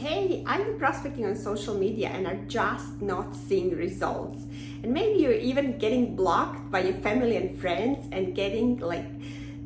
hey, I'm prospecting on social media and are just not seeing results. And maybe you're even getting blocked by your family and friends and getting like,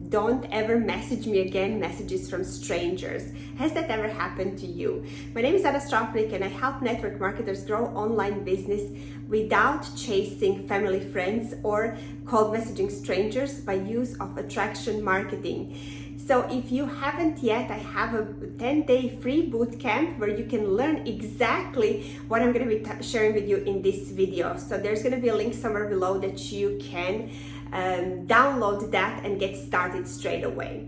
don't ever message me again messages from strangers. Has that ever happened to you? My name is Anna Stropnik and I help network marketers grow online business without chasing family, friends, or cold messaging strangers by use of attraction marketing. So if you haven't yet, I have a 10-day free bootcamp where you can learn exactly what I'm going to be sharing with you in this video. So there's going to be a link somewhere below that you can download that and get started straight away.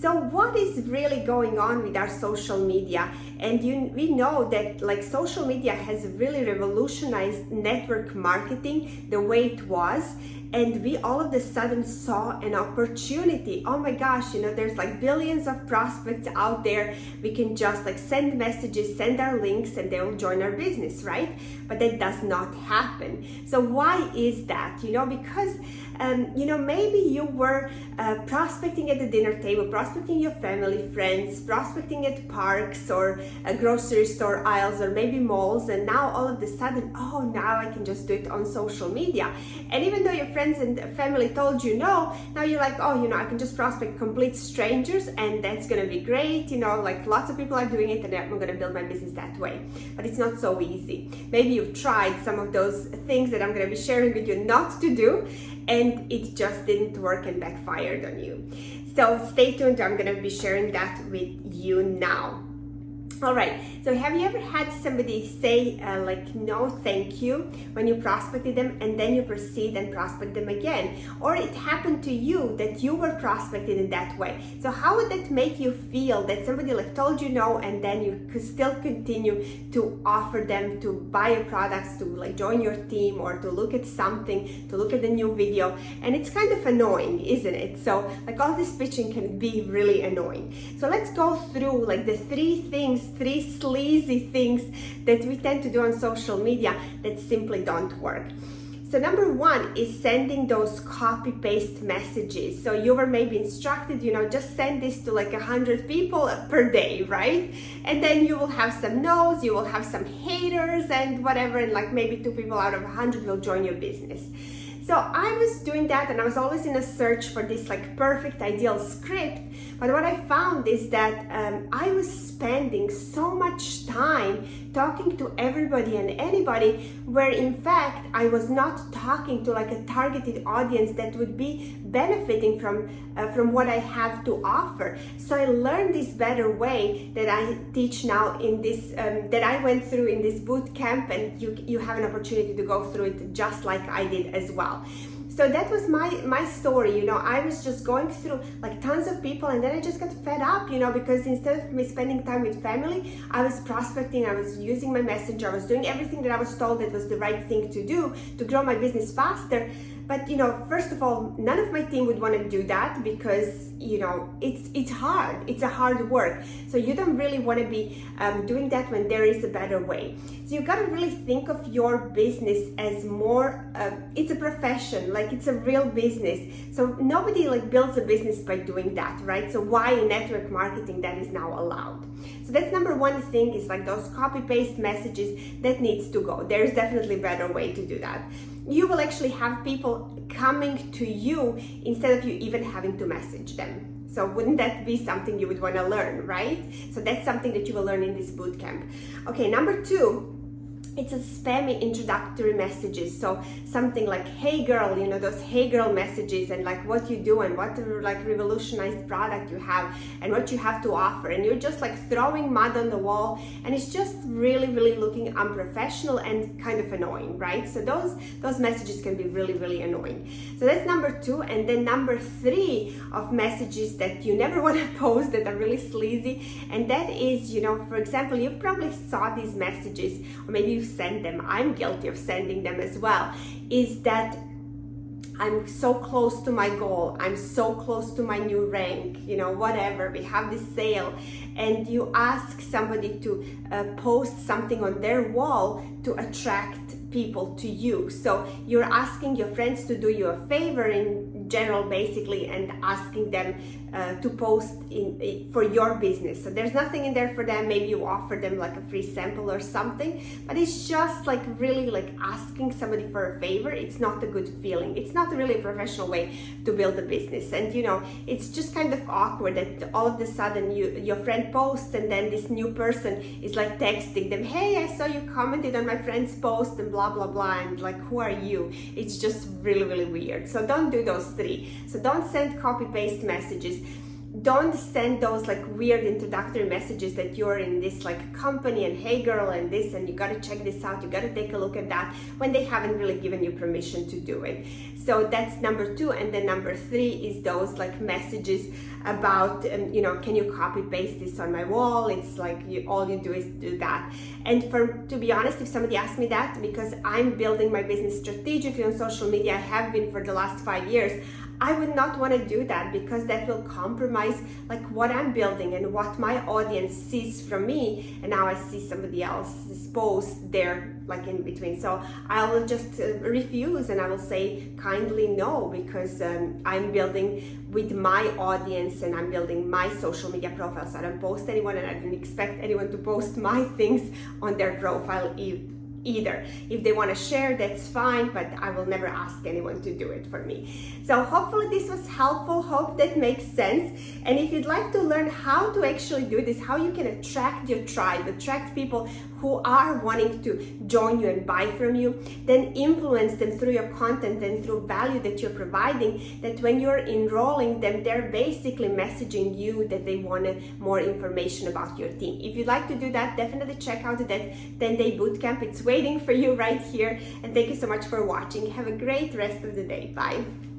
So what is really going on with our social media? And we know that like social media has really revolutionized network marketing the way it was. And we all of a sudden saw an opportunity. Oh my gosh, there's like billions of prospects out there. We can just like send messages, send our links, and they will join our business, right? But that does not happen. So why is that? Because maybe you were prospecting at the dinner table, prospecting your family, friends, prospecting at parks or grocery store aisles or maybe malls, and now all of a sudden, oh, now I can just do it on social media. And even though your friends and family told you no, now you're like, oh, I can just prospect complete strangers and that's gonna be great, like lots of people are doing it and I'm gonna build my business that way. But it's not so easy. Maybe you've tried some of those things that I'm gonna be sharing with you not to do, and it just didn't work and backfired on you. So stay tuned, I'm gonna be sharing that with you now. All right, so have you ever had somebody say like no thank you when you prospected them and then you proceed and prospect them again? Or it happened to you that you were prospected in that way. So how would that make you feel that somebody like told you no and then you could still continue to offer them to buy your products, to like join your team or to look at something, to look at the new video? And it's kind of annoying, isn't it? So like all this pitching can be really annoying. So let's go through like the three sleazy things that we tend to do on social media that simply don't work. So number one is sending those copy-paste messages. So you were maybe instructed, just send this to like 100 people per day, right? And then you will have some no's, you will have some haters and whatever, and like maybe 2 people out of 100 will join your business. So I was doing that and I was always in a search for this like perfect ideal script. But what I found is that I was spending so much time talking to everybody and anybody where in fact I was not talking to like a targeted audience that would be benefiting from what I have to offer. So I learned this better way that I teach now in this, that I went through in this boot camp, and you have an opportunity to go through it just like I did as well. So that was my story, I was just going through like tons of people and then I just got fed up, because instead of me spending time with family, I was prospecting, I was using my messenger, I was doing everything that I was told that was the right thing to do to grow my business faster. But first of all, none of my team would want to do that because it's hard. It's a hard work. So you don't really want to be doing that when there is a better way. So you got to really think of your business as more. It's a profession, like it's a real business. So nobody like builds a business by doing that, right? So why in network marketing that is now allowed? So that's number one thing, is like those copy-paste messages that needs to go. There's definitely a better way to do that. You will actually have people coming to you instead of you even having to message them. So wouldn't that be something you would want to learn, right? So that's something that you will learn in this bootcamp. Okay, number two, it's a spammy introductory messages. So something like, hey girl, those hey girl messages, and like what you do and what like revolutionized product you have and what you have to offer. And you're just like throwing mud on the wall, and it's just really, really looking unprofessional and kind of annoying, right? So those messages can be really, really annoying. So that's number two. And then number three of messages that you never want to post that are really sleazy. And that is, for example, you probably saw these messages, or maybe you send them. I'm guilty of sending them as well. Is that I'm so close to my goal, I'm so close to my new rank, whatever, we have this sale, and you ask somebody to post something on their wall to attract people to you. So you're asking your friends to do you a favor in general, basically, and asking them to post for your business. So there's nothing in there for them. Maybe you offer them like a free sample or something, but it's just like really like asking somebody for a favor. It's not a good feeling. It's not really a professional way to build a business. And you know, it's just kind of awkward that all of a sudden your friend posts and then this new person is like texting them, hey, I saw you commented on my friend's post and blah blah blah, and like, who are you? It's just really weird. So don't do those three. So don't send copy paste messages. Don't send those like weird introductory messages that you're in this like company and hey girl and this and you gotta check this out, you gotta take a look at that, when they haven't really given you permission to do it. So that's number 2. And then number 3 is those like messages about you know, can you copy paste this on my wall? It's like all you do is do that. And to be honest, if somebody asked me that, because I'm building my business strategically on social media, I have been for the last 5 years, I would not want to do that, because that will compromise like what I'm building and what my audience sees from me, and now I see somebody else's post there like in between. So I will just refuse, and I will say kindly no, because I'm building with my audience and I'm building my social media profile. So I don't post anyone, and I don't expect anyone to post my things on their profile either. If they want to share, that's fine, but I will never ask anyone to do it for me. So hopefully this was helpful. Hope that makes sense. And if you'd like to learn how to actually do this, how you can attract your tribe, attract people who are wanting to join you and buy from you, then influence them through your content and through value that you're providing, that when you're enrolling them, they're basically messaging you that they wanted more information about your team. If you'd like to do that, definitely check out that 10-day bootcamp. It's waiting for you right here. And thank you so much for watching. Have a great rest of the day. Bye.